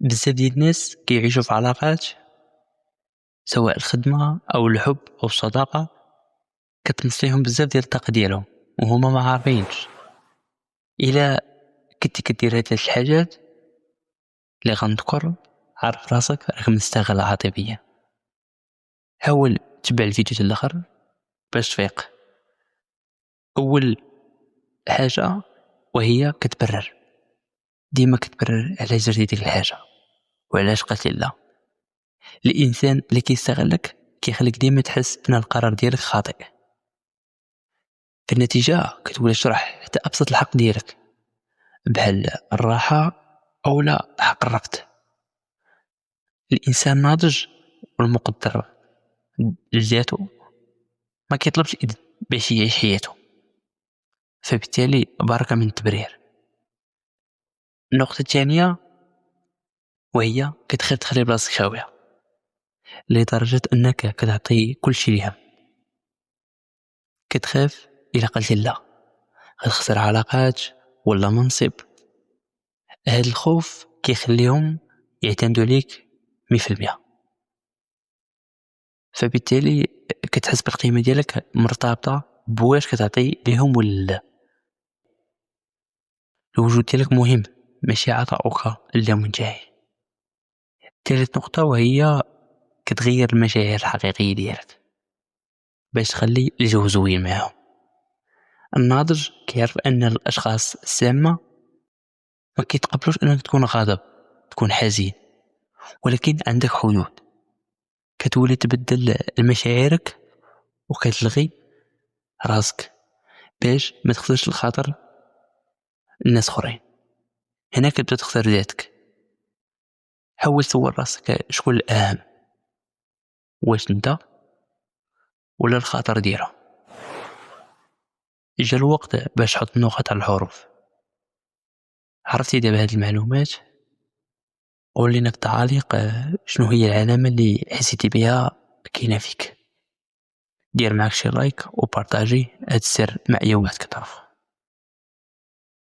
بزاف ديال الناس كيعيشوا في علاقات سواء الخدمة أو الحب أو الصداقة كتمص ليهم بزاف ديال الطاقة ديالهم وهما ما عارفينش. إلا كنتي كدير هاد الحاجات اللي غنذكر عارف راسك راك مستغل عاطفيا. حاول تبع الفيديو حتى الاخر باش تفيق. اول حاجه وهي كتبرر، ديما كتبرر علاش درتي ديك الحاجه وعلاش قلت لا. الانسان اللي كيستغلك كيخليك ديما تحس ان القرار ديالك خاطئ، في النتيجه كتولي تشرح حتى ابسط الحق ديالك بحال الراحه او لا حق الرفض. الانسان الناضج والمقدر لذاته ما كيطلبش إذن باش يعيش حياته، فبالتالي بركة من التبرير. النقطة الثانية وهي كتخاف تخلي بلاصتك خاوية لدرجة أنك كتعطي كل شي ليها. كتخاف إلا قلت لا غتخسر علاقات ولا منصب. هاد الخوف كيخليهم يعتمدوا عليك 100%، فبالتالي كتحس بالقيمة ديالك مرتبطة بواش كتعطي ليهم ولا لا. الوجود ديالك مهم ماشي عطاؤك لا منتهي. ثالث نقطة وهي كتغير المشاعر الحقيقية ديالك باش تخلي الجو زوين معاهم. الناضج كيعرف ان الاشخاص السامة ما كيتقبلوش انك تكون غاضب تكون حزين، ولكن عندك حدود. كتولي تبدل المشاعرك وكتلغي راسك باش ما تخسرش الخاطر الناس اخرين. هنا كتبدا تختار ذاتك. حاول تسول راسك شكون الاهم، واش انت ولا الخاطر ديالهم. جا الوقت باش تحط النقط على الحروف. عرفتي دابا هاد المعلومات؟ قول لنا في التعاليق شنو هي العلامة اللي حسيتي بها كاينه فيك. دير معاك شي لايك وبارطاجي هاد السر مع اي واحد كتعرفه.